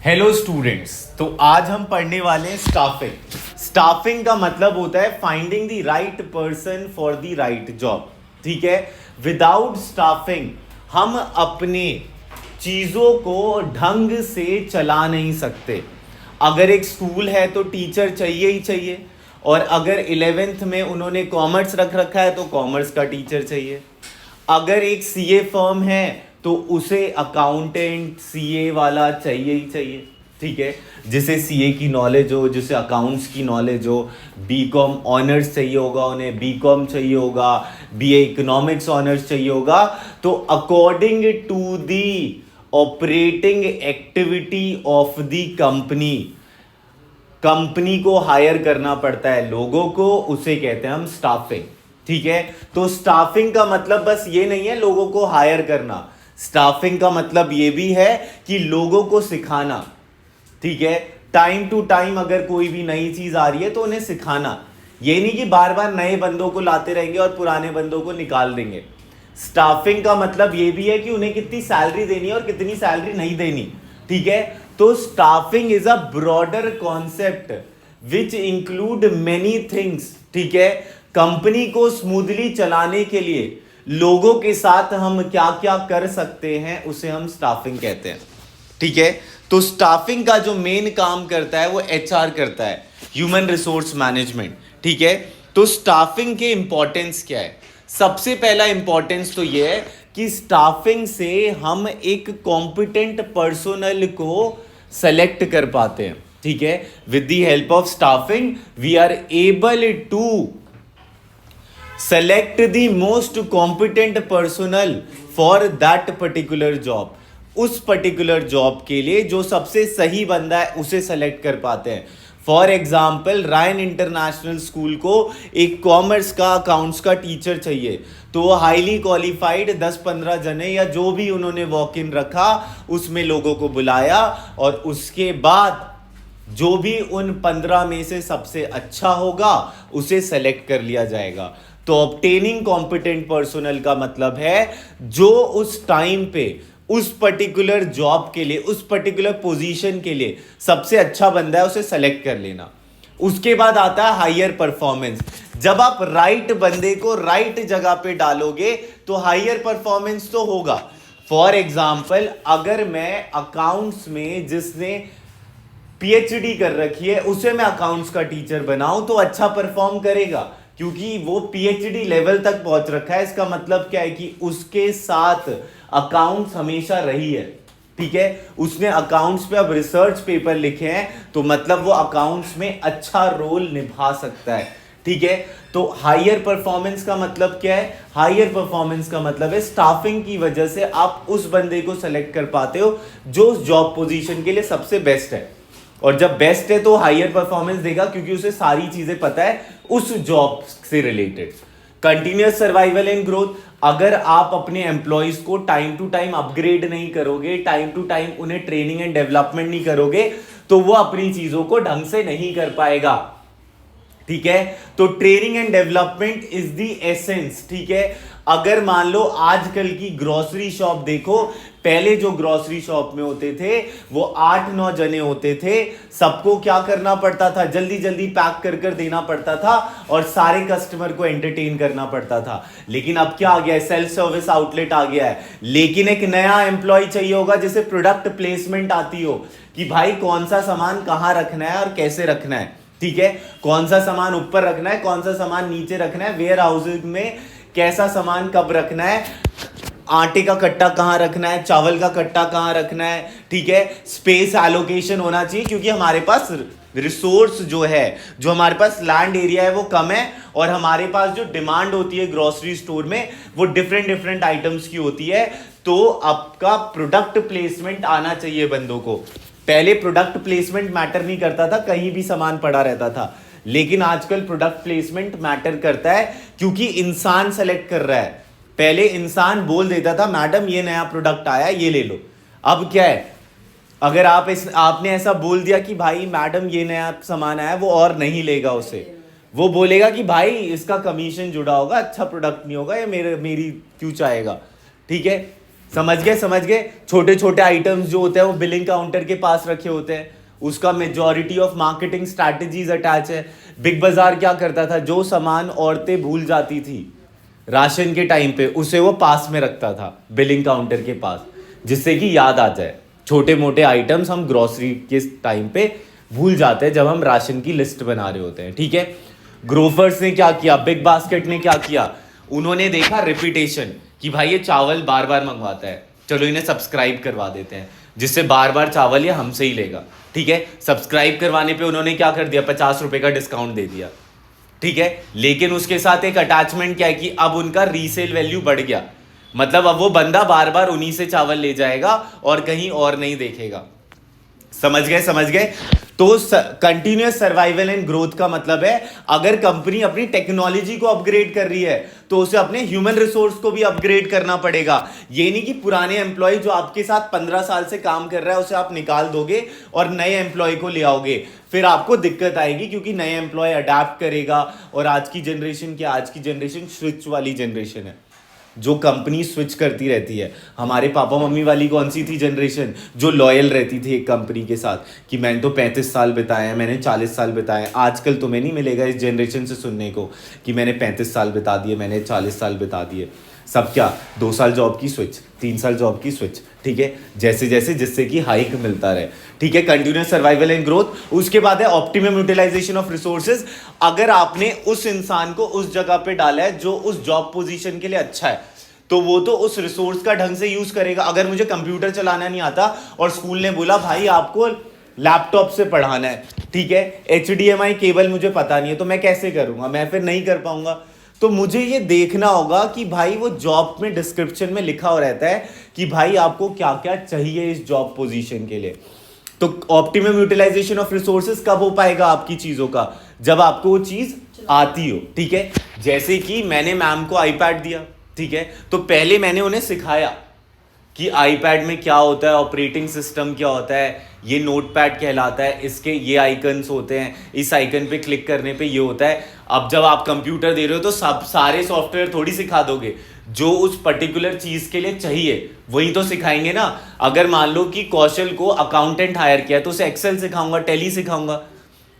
Hello students. तो आज हम पढ़ने वाले हैं स्टाफिंग। स्टाफिंग का मतलब होता है finding the right person for the right job. ठीक है। विदाउट स्टाफिंग हम अपने चीज़ों को ढंग से चला नहीं सकते। अगर एक स्कूल है तो टीचर चाहिए ही चाहिए, और अगर 11th में उन्होंने कॉमर्स रख रखा है तो कॉमर्स का टीचर चाहिए। अगर एक सीए फर्म है तो उसे अकाउंटेंट सीए वाला चाहिए ही चाहिए। ठीक है। जिसे सीए की नॉलेज हो, जिसे अकाउंट्स की नॉलेज हो। बीकॉम ऑनर्स चाहिए होगा, उन्हें बीकॉम चाहिए होगा, बीए इकोनॉमिक्स ऑनर्स चाहिए होगा। तो according to the operating activity of the company, company को हायर करना पड़ता है लोगों को, उसे कहते हैं हम स्टाफिंग। ठीक है। तो स्टाफिंग का मतलब बस ये नहीं है लोगों को हायर करना, स्टाफिंग का मतलब ये भी है कि लोगों को सिखाना। ठीक है। टाइम टू टाइम अगर कोई भी नई चीज आ रही है तो उन्हें सिखाना। ये नहीं कि बार बार नए बंदों को लाते रहेंगे और पुराने बंदों को निकाल देंगे। स्टाफिंग का मतलब ये भी है कि उन्हें कितनी सैलरी देनी है और कितनी सैलरी नहीं देनी। ठीक है। तो staffing is a broader concept which include many things. ठीक है। कंपनी को स्मूथली चलाने के लिए लोगों के साथ हम क्या क्या कर सकते हैं उसे हम स्टाफिंग कहते हैं। ठीक है। तो स्टाफिंग का जो मेन काम करता है वो एचआर करता है, ह्यूमन रिसोर्स मैनेजमेंट। ठीक है। तो स्टाफिंग के इंपॉर्टेंस क्या है? सबसे पहला इंपॉर्टेंस तो ये है कि स्टाफिंग से हम एक कॉम्पिटेंट पर्सोनल को सेलेक्ट कर पाते हैं। ठीक है। With the help of staffing we are able to select the most competent personnel for that particular job। उस पर्टिकुलर जॉब के लिए जो सबसे सही बंदा है उसे सेलेक्ट कर पाते हैं। For example Ryan international school को एक कॉमर्स का अकाउंट्स का टीचर चाहिए, तो वो हाईली क्वालिफाइड 10-15 जने या जो भी उन्होंने वॉक इन रखा उसमें लोगों को बुलाया, और उसके बाद जो भी उन 15 में से सबसे अच्छा होगा उसे सेलेक्ट कर लिया जाएगा। तो ऑब्टेनिंग कॉम्पिटेंट पर्सोनल का मतलब है जो उस टाइम पे उस पर्टिकुलर जॉब के लिए, उस पर्टिकुलर पोजीशन के लिए सबसे अच्छा बंदा है उसे सेलेक्ट कर लेना। उसके बाद आता है हायर परफॉर्मेंस। जब आप राइट बंदे को राइट जगह पे डालोगे तो हायर परफॉर्मेंस तो होगा। फॉर एग्जाम्पल अगर मैं अकाउंट्स में जिसने पीएचडी कर रखी है उसे मैं अकाउंट्स का टीचर बनाऊं तो अच्छा परफॉर्म करेगा, क्योंकि वो पीएचडी लेवल तक पहुंच रखा है। इसका मतलब क्या है कि उसके साथ अकाउंट्स हमेशा रही है। ठीक है। उसने अकाउंट्स पे अब रिसर्च पेपर लिखे हैं तो मतलब वो अकाउंट्स में अच्छा रोल निभा सकता है। ठीक है। तो हायर परफॉर्मेंस का मतलब क्या है? हायर परफॉर्मेंस का मतलब है स्टाफिंग की वजह से आप उस बंदे को सेलेक्ट कर पाते हो जो उस जॉब पोजीशन के लिए सबसे बेस्ट है। और जब बेस्ट है तो हायर परफॉर्मेंस देगा क्योंकि उसे सारी चीजें पता है उस जॉब से related. Continuous survival and growth. अगर आप अपने एम्प्लॉयज को टाइम टू टाइम अपग्रेड नहीं करोगे, टाइम टू टाइम उन्हें ट्रेनिंग एंड डेवलपमेंट नहीं करोगे, तो वो अपनी चीजों को ढंग से नहीं कर पाएगा। ठीक है। तो training and development is the essence. ठीक है। अगर मान लो आजकल की ग्रोसरी शॉप देखो, पहले जो ग्रोसरी शॉप में होते थे वो 8-9 जने होते थे, सबको क्या करना पड़ता था, जल्दी जल्दी पैक कर कर देना पड़ता था और सारे कस्टमर को एंटरटेन करना पड़ता था। लेकिन अब क्या आ गया है? सेल्फ सर्विस आउटलेट आ गया है। लेकिन एक नया एम्प्लॉय चाहिए होगा जिसे प्रोडक्ट प्लेसमेंट आती हो कि भाई कौन सा सामान कहां रखना है और कैसे रखना है। ठीक है। कौन सा सामान ऊपर रखना है, कौन सा सामान नीचे रखना है, वेयर हाउसिंग में कैसा सामान कब रखना है, आटे का कट्टा कहां रखना है, चावल का कट्टा कहां रखना है। ठीक है। स्पेस एलोकेशन होना चाहिए क्योंकि हमारे पास रिसोर्स जो है, जो हमारे पास लैंड एरिया है वो कम है, और हमारे पास जो डिमांड होती है ग्रोसरी स्टोर में वो डिफरेंट डिफरेंट आइटम्स की होती है। तो आपका प्रोडक्ट प्लेसमेंट आना चाहिए बंदों को। पहले प्रोडक्ट प्लेसमेंट मैटर नहीं करता था, कहीं भी सामान पड़ा रहता था, लेकिन आजकल प्रोडक्ट प्लेसमेंट मैटर करता है क्योंकि इंसान सेलेक्ट कर रहा है। पहले इंसान बोल देता था मैडम ये नया प्रोडक्ट आया ये ले लो। अब क्या है, अगर आपने ऐसा बोल दिया कि भाई मैडम ये नया सामान आया, वो और नहीं लेगा उसे। वो बोलेगा कि भाई इसका कमीशन जुड़ा होगा, अच्छा प्रोडक्ट नहीं होगा, ये मेरी क्यों चाहेगा। ठीक है। समझ गए। छोटे छोटे आइटम्स जो होते हैं वो बिलिंग काउंटर के पास रखे होते हैं, उसका majority of marketing strategies attach है। बिग बाजार क्या करता था, जो सामान औरतें भूल जाती थी राशन के टाइम पे, उसे वो पास में रखता था बिलिंग काउंटर के पास, जिससे कि याद आ जाए। छोटे मोटे आइटम्स हम ग्रोसरी के टाइम पे भूल जाते हैं जब हम राशन की लिस्ट बना रहे होते हैं, ठीक है। ग्रोफर्स ने क्या किया, बिग बास्केट ने क्या किया, उन्होंने देखा रिपीटेशन कि भाई ये चावल बार बार मंगवाता है, चलो इन्हें सब्सक्राइब करवा देते हैं, जिससे बार बार चावल ये हमसे ही लेगा, ठीक है। सब्सक्राइब करवाने पे उन्होंने क्या कर दिया, 50 रुपए का डिस्काउंट दे दिया, ठीक है। लेकिन उसके साथ एक अटैचमेंट क्या है कि अब उनका रीसेल वैल्यू बढ़ गया, मतलब अब वो बंदा बार बार उन्हीं से चावल ले जाएगा और कहीं और नहीं देखेगा। समझ गए। तो कंटिन्यूअस सर्वाइवल एंड ग्रोथ का मतलब है, अगर कंपनी अपनी टेक्नोलॉजी को अपग्रेड कर रही है तो उसे अपने ह्यूमन रिसोर्स को भी अपग्रेड करना पड़ेगा। ये नहीं कि पुराने एम्प्लॉय जो आपके साथ 15 साल से काम कर रहा है उसे आप निकाल दोगे और नए एम्प्लॉय को ले आओगे, फिर आपको दिक्कत आएगी, क्योंकि नए एम्प्लॉय अडेप्ट करेगा। और आज की जनरेशन स्विच वाली जनरेशन है, जो कंपनी स्विच करती रहती है। हमारे पापा मम्मी वाली कौन सी थी जनरेशन, जो लॉयल रहती थी एक कंपनी के साथ कि मैंने तो 35 साल बिताए हैं, मैंने 40 साल बिताए। आजकल तुम्हें नहीं मिलेगा इस जनरेशन से सुनने को कि मैंने 35 साल बिता दिए, मैंने 40 साल बिता दिए। सब क्या, 2 साल जॉब की स्विच, 3 साल जॉब की स्विच, ठीक है, जैसे जैसे जिससे कि हाइक मिलता रहे, ठीक है। Continuous survival and growth. उसके बाद है ऑप्टिमम यूटिलाइजेशन ऑफ रिसोर्सेज। अगर आपने उस इंसान को उस जगह पे डाला है जो उस जॉब पोजीशन के लिए अच्छा है, तो वो तो उस रिसोर्स का ढंग से यूज करेगा। अगर मुझे कंप्यूटर चलाना नहीं आता और स्कूल ने बोला भाई आपको लैपटॉप से पढ़ाना है, ठीक है, HDMI केबल मुझे पता नहीं है, तो मैं कैसे करूंगा, मैं फिर नहीं कर पाऊंगा। तो मुझे ये देखना होगा कि भाई वो जॉब में डिस्क्रिप्शन में लिखा हो रहता है कि भाई आपको क्या क्या चाहिए इस जॉब पोजीशन के लिए। तो ऑप्टिमम यूटिलाइजेशन ऑफ रिसोर्सेज कब हो पाएगा आपकी चीजों का, जब आपको वो चीज आती हो, ठीक है। जैसे कि मैंने मैम को आईपैड दिया, ठीक है, तो पहले मैंने उन्हें सिखाया कि आईपैड में क्या होता है, ऑपरेटिंग सिस्टम क्या होता है, ये नोटपैड कहलाता है, इसके ये आइकन्स होते हैं, इस आइकन पे क्लिक करने पे ये होता है। अब जब आप कंप्यूटर दे रहे हो तो सब सारे सॉफ्टवेयर थोड़ी सिखा दोगे, जो उस पर्टिकुलर चीज के लिए चाहिए वही तो सिखाएंगे ना। अगर मान लो कि कौशल को अकाउंटेंट हायर किया तो उसे एक्सेल सिखाऊंगा, टैली सिखाऊंगा,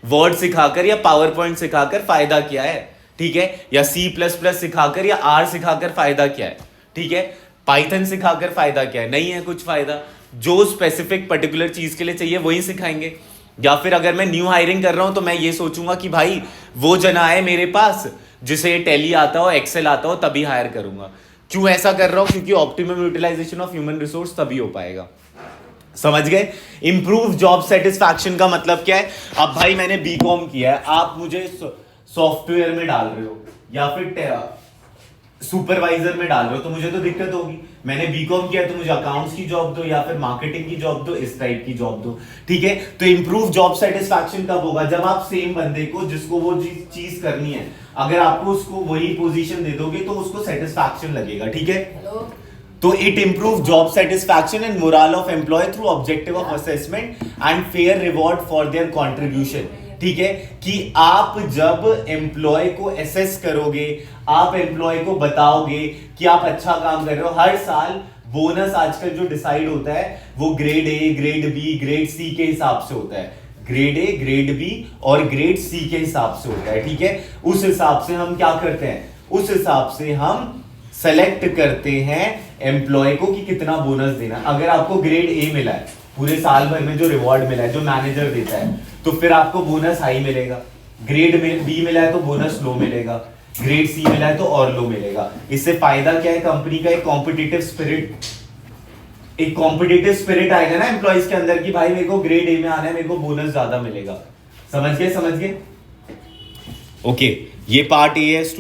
वर्ड सिखाकर या पावर पॉइंट सिखाकर फायदा क्या है, ठीक है, या C++ सिखाकर या R सिखाकर फायदा क्या है, ठीक है, पाइथन सिखाकर फायदा क्या है, नहीं है कुछ फायदा। जो स्पेसिफिक पर्टिकुलर चीज के लिए चाहिए वही सिखाएंगे। या फिर अगर मैं न्यू हायरिंग कर रहा हूं तो मैं ये सोचूंगा कि भाई वो जना है मेरे पास जिसे टैली आता हो, एक्सेल आता हो, तभी हायर करूंगा। क्यों ऐसा कर रहा हूं, क्योंकि optimum utilisation of human resource तभी हो पाएगा। समझ गए। इंप्रूव जॉब सेटिस्फैक्शन का मतलब क्या है। अब भाई मैंने बीकॉम किया है, आप मुझे सॉफ्टवेयर में डाल रहे हो या फिर सुपरवाइजर में डाल रहे हो, तो मुझे तो दिक्कत होगी। मैंने बीकॉम किया तो मुझे अकाउंट्स की जॉब दो या फिर मार्केटिंग की जॉब दो, इस टाइप की जॉब दो, ठीक है। तो इंप्रूव जॉब सेटिस्फैक्शन कब होगा, जब आप सेम बंदे को जिसको वो चीज करनी है, अगर आपको उसको वही पोजीशन दे दोगे तो उसको सेटिस्फैक्शन लगेगा, ठीक है। तो it improve job satisfaction and morale of employee through objective of assessment and fair reward for their contribution, ठीक है। कि आप जब एम्प्लॉय को एसेस करोगे, आप एम्प्लॉय को बताओगे कि आप अच्छा काम कर रहे हो। हर साल बोनस आजकल जो डिसाइड होता है वो grade A, grade B, grade C के हिसाब से होता है। ग्रेड A, ग्रेड B और ग्रेड C के हिसाब से होता है, ठीक है। उस हिसाब से हम क्या करते हैं, उस हिसाब से हम सेलेक्ट करते हैं एम्प्लॉय को कि कितना बोनस देना। अगर आपको ग्रेड A मिला है, पूरे साल भर में जो रिवॉर्ड मिला है, जो मैनेजर देता है, तो फिर आपको बोनस हाई मिलेगा। ग्रेड में B मिला है तो बोनस लो मिलेगा, ग्रेड C मिला है तो और लो मिलेगा। इससे फायदा क्या है कंपनी का, एक कॉम्पिटिटिव स्पिरिट आएगा ना एम्प्लॉइज के अंदर कि भाई मेरे को ग्रेड A में आना है, मेरे को बोनस ज्यादा मिलेगा। समझ गए। ओके, ये पार्ट A है।